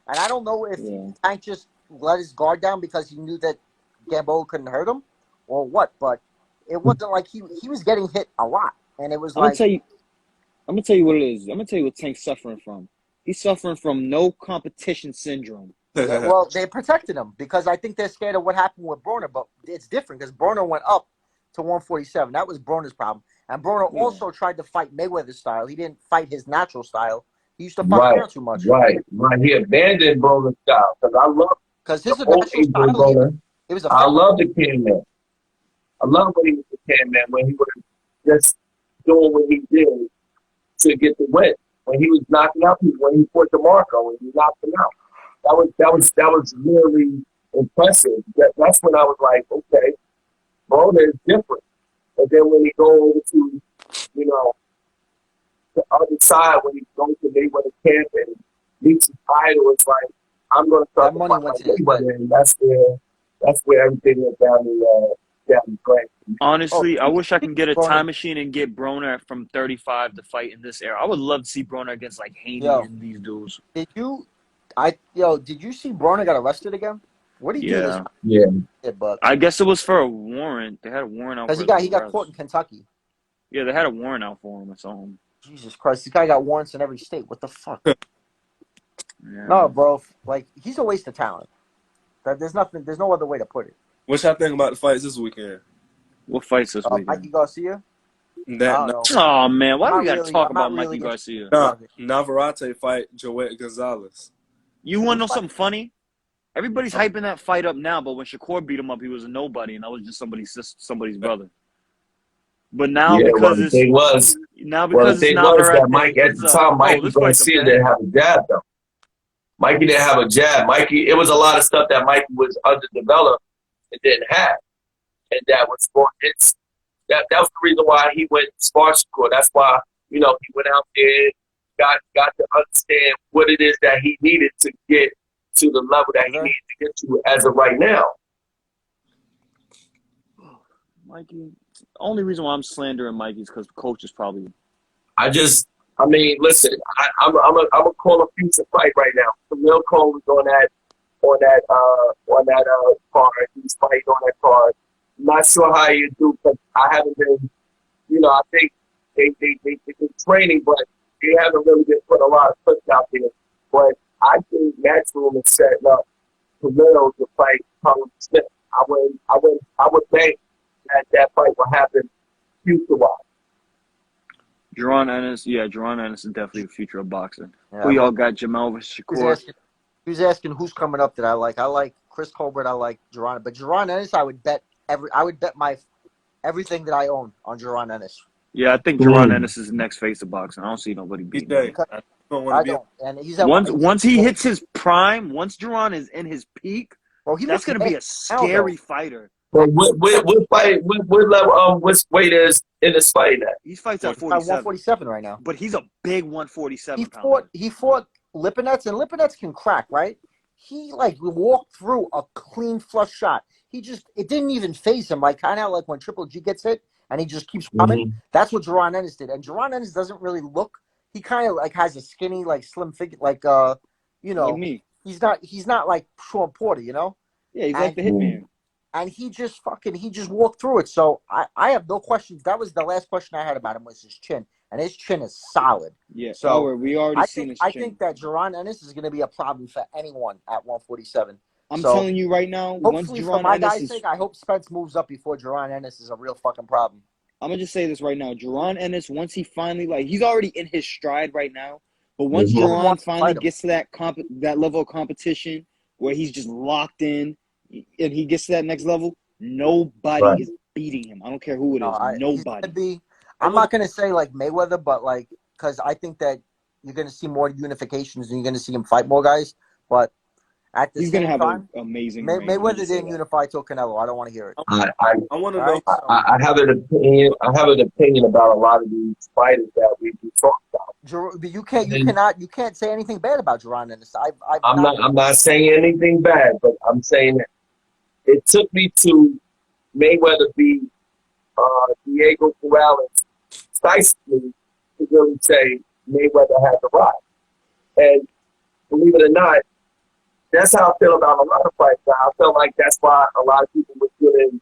And I don't know if Tank just let his guard down because he knew that Gamboa couldn't hurt him or what, but it wasn't like he was getting hit a lot. And it was I'm like... gonna tell you what it is. I'm gonna tell you what Tank's suffering from. He's suffering from no competition syndrome. Yeah, well, they protected him because I think they're scared of what happened with Broner, but it's different because Broner went up to 147. That was Broner's problem. And Broner also tried to fight Mayweather style. He didn't fight his natural style. He used to fight around too much. Right. He abandoned Broner style because his natural style, it was I love the Can Man. I love when he was the Can Man when he was just doing what he did to get the win. When he was knocking out people, when he fought DeMarco, when he knocked him out. That was really impressive. That's when I was like, okay, Broner is different. And then when he go over to, you know, the other side, when he goes to Mayweather camp and meets his idol, it's like, I'm going to start that money went to his Mayweather, and that's where everything went down the drain. Honestly, I wish I can get a time machine and get Broner from 35 to fight in this era. I would love to see Broner against like Haney and these dudes. Did you see Broner got arrested again? What did he do this time? Yeah. But I guess it was for a warrant. They had a warrant out. Because he got caught in Kentucky. Yeah, they had a warrant out for him or something. Jesus Christ, this guy got warrants in every state. What the fuck? Yeah. No, bro. Like, he's a waste of talent. There's no other way to put it. What y'all think about the fights this weekend? What fights this weekend? Mikey Garcia? That Oh man, why do we gotta really- talk I'm not about really Mikey Garcia? Navarrete fight Joette Gonzalez. You wanna know something funny? Everybody's hyping that fight up now, but when Shakur beat him up, he was a nobody, and that was just somebody's brother. But now because it's Navarrete, that Mike at the time, Mikey Garcia didn't have a jab though. Mikey didn't have a jab. Mikey, it was a lot of stuff that Mikey was underdeveloped and didn't have, and that was for that was the reason why he went Shakur. That's why he went out there, got to understand what it is that he needed to get to the level that he needed to get to as of right now. Mikey, the only reason why I'm slandering Mikey is because the coach is probably. Listen, I'm gonna call a future fight right now. Camille Cole was on that card. He's fighting on that card. I'm not sure how you do because I haven't been. I think they've been training, but they haven't really been putting a lot of clips out there. But I think Matchroom is setting up Camille to fight Colin Smith. I would think that fight will happen future-wise. Jaron Ennis, Jaron Ennis is definitely the future of boxing. Yeah, Who y'all got? Jamal versus Shakur. Who's asking who's coming up that I like? I like Chris Colbert. I like Jaron, but Jaron Ennis, I would bet everything that I own on Jaron Ennis. Yeah, I think Jaron Ennis is the next face of boxing. I don't see nobody beating him. I don't want to be. And he's Once he hits his prime, once Jaron is in his peak, that's going to be a scary fighter. But what fight? What level? What weight is in this fight at? He fights at 47. 147 right now. But he's a big 147 He fought Lipinets, and Lipinets can crack, right? He walked through a clean flush shot. It didn't even phase him. Like kind of like when Triple G gets hit and he just keeps coming. Mm-hmm. That's what Jaron Ennis did. And Jaron Ennis doesn't really look. He kind of like has a skinny, like slim figure, like like me. He's not like Sean Porter, you know. Yeah, he's like the Hitman. And he just walked through it. So I have no questions. That was the last question I had about him was his chin. And his chin is solid. Yeah, so we already seen his chin. I think that Jaron Ennis is going to be a problem for anyone at 147. I'm telling you right now, hopefully for my guy's sake, I hope Spence moves up before Jaron Ennis is a real fucking problem. I'm going to just say this right now. Jaron Ennis, once he finally, he's already in his stride right now. But once Jaron finally gets to that level of competition where he's just locked in and he gets to that next level, nobody is beating him. I don't care who it is. Nobody. I'm not going to say like Mayweather, but because I think that you're going to see more unifications and you're going to see him fight more guys. But at the same time, he's going to have an amazing Mayweather didn't unify till Canelo. I don't want to hear it. I want to know. I have an opinion. I have an opinion about a lot of these fighters that we talk about. But you can't say anything bad about Jaron Ennis. I'm not saying anything bad, but I'm saying that it took me to Mayweather beat Diego Morales Tyson to really say Mayweather had the right. And believe it or not, that's how I feel about a lot of fights. I felt like that's why a lot of people were giving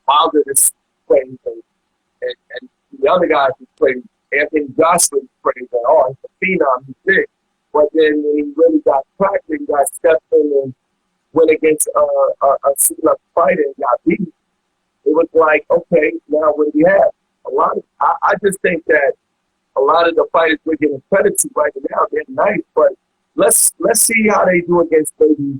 Wilder this praise and the other guys were praised. Anthony Joshua was praised at all. He's a phenom, he's big. But then when he really got cracked and got stepped in and went against a similar fighter and got beat, it was like, okay, now what do we have? I just think that a lot of the fighters we're getting credit to right now, they're nice, but let's see how they do against maybe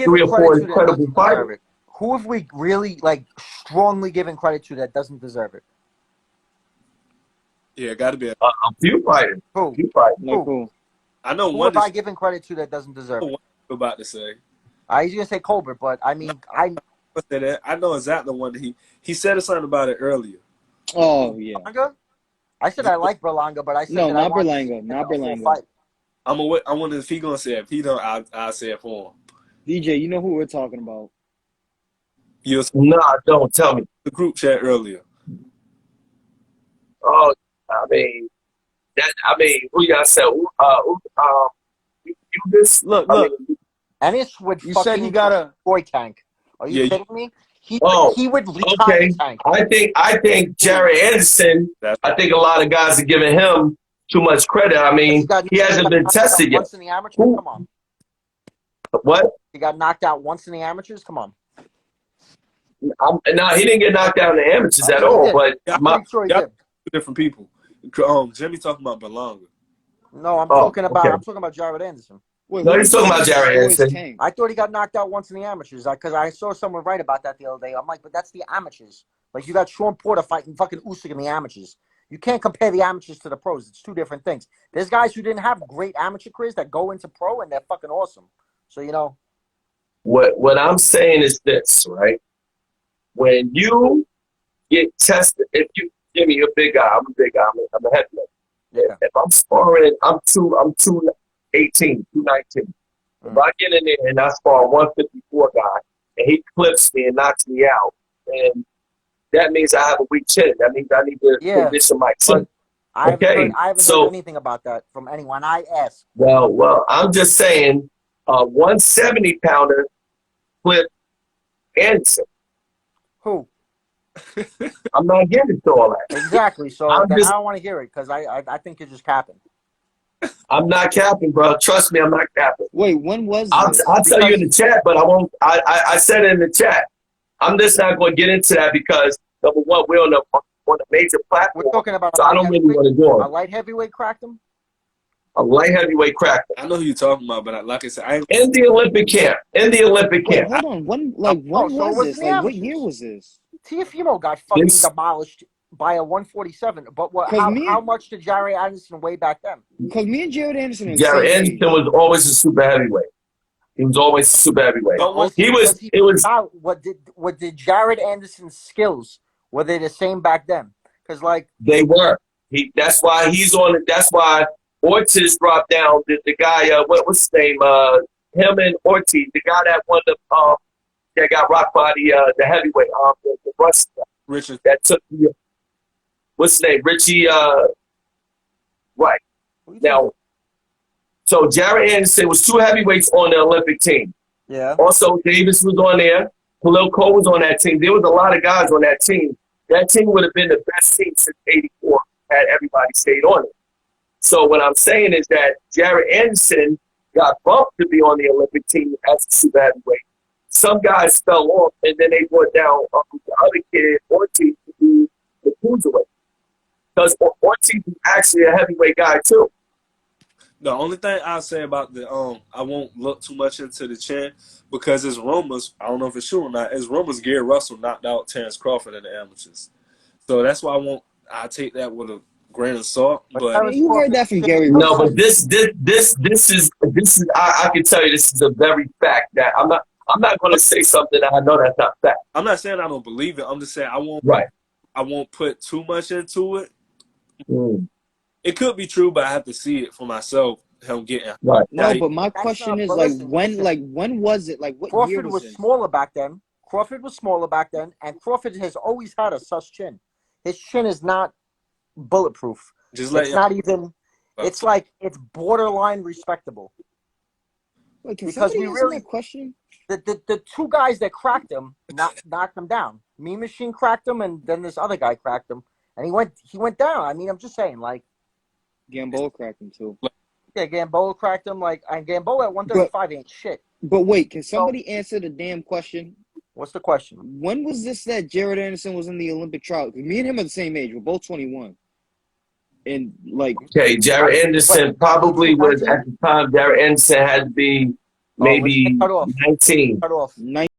three or four incredible fighters. Who have we really strongly given credit to that doesn't deserve it? Yeah, got to be a few fighters. Who? Who? I know who one. Have I given credit to that doesn't deserve it? What I'm about to say. I was gonna say Colbert, but I mean I know exactly the one that he said something about it earlier. Oh yeah. Berlanga? I said I like Berlanga, but I said no, not Berlanga, not Berlanga. I wonder if he gonna say it. If he don't, I'll say it for him. DJ, you know who we're talking about? No, don't tell me. The group chat earlier. Oh, who y'all said? You this? Look. Ennis would. You said he got a boy tank. Are you kidding me? He would leave tank. I think Jared Anderson. I think a lot of guys are giving him too much credit. I mean, he hasn't been tested yet. Once in the amateurs, come on. What? He got knocked out once in the amateurs. Come on. No, he didn't get knocked out in the amateurs at all. But I'm sure he did. Different people. Jimmy talking about Berlanga. No, I'm talking about Jared Anderson. Wait, no, he's talking about Jared Anderson. I thought he got knocked out once in the amateurs because I saw someone write about that the other day. I'm like, but that's the amateurs. Like you got Sean Porter fighting fucking Usyk in the amateurs. You can't compare the amateurs to the pros. It's two different things. There's guys who didn't have great amateur careers that go into pro and they're fucking awesome. So you know. What I'm saying is this, right? When you get tested, if you give me a big guy, I'm a big guy. I'm a heavyweight. Yeah. If I'm sparring, I'm 218, 219. If I get in there and I spar a 154 guy and he clips me and knocks me out, and that means I have a weak chin. That means I need to condition my chin. I haven't heard anything about that from anyone. I asked. Well, I'm just saying, 170 pounder clip Anderson. Who? I'm not getting to all that. Exactly. So I don't want to hear it because I think you're just capping. I'm not capping, bro. Trust me, I'm not capping. Wait, when was this? I'll tell you in the chat, but I won't. I said it in the chat. I'm just not going to get into that because number one, we don't know on a major We're platform. talking about So I don't really want to do a it. light heavyweight cracked him. A light heavyweight cracker I know who you're talking about, but like I said, I ain't. in the Olympic camp. In the Olympic Wait, camp. hold on. When so was it wasn't this? the Like, what amateurs. year was this? Tiafimo got fucking This- demolished by a 147. But what? 'Cause How much did Jared Anderson weigh back then? Because me and Jared Anderson are the Jared same Anderson age. was always a super heavyweight. He was always a super heavyweight. Don't want- He was. Because It was. what did Jared Anderson's skills, were they the same back then? Because like They were. That's why he's on it. That's why Ortiz dropped down. The guy. What's his name? Him and Ortiz, the guy that won the that got rocked by the heavyweight the Russian guy Richard. that took the what's his name? Richie. Right now. So Jared Anderson was two heavyweights on the Olympic team. yeah, Also, Davis was on there. Khalil Cole was on that team. There was a lot of guys on that team. That team would have been the best team since '84 had everybody stayed on it. So what I'm saying is that Jared Anderson got bumped to be on the Olympic team as a super heavyweight. Some guys fell off, and then they brought down the other kid, Ortiz, to be the cruiserweight. Because Ortiz is actually a heavyweight guy, too. The only thing I'll say about the I won't look too much into the chin because it's rumors. I don't know if it's true or not. It's rumors Gary Russell knocked out Terrence Crawford in the amateurs, so that's why I take that with a grain of salt. But Terrence You heard that from Gary No, Russell. but this is I can tell you this is a very fact that I'm not going to say something that I know that's not fact. I'm not saying I don't believe it. I'm just saying Right. I won't put too much into it. Mm, It could be true, but I have to see it for myself. Him getting right. No, but my That's question not- is but like listen, when listen. like when was it? Like what year Crawford was was this? smaller back then. And Crawford has always had a sus chin. His chin is not bulletproof. just like It's not even. It's like it's borderline respectable. Wait, can because somebody we answer really- that question? The two guys that cracked him knocked him down. Mean Machine cracked him, and then this other guy cracked him, and he went down. I mean, I'm just saying, like, Gamboa cracked him too. yeah, Gamboa cracked him, like, and Gamboa at 135 ain't shit. But wait, can somebody answer the damn question? What's the question? When was this that Jared Anderson was in the Olympic trial? 'Cause me and him are the same age. We're both 21. And like Okay, Jared Anderson probably was at the time. Jared Anderson had to be maybe cut off. 19. Cut off.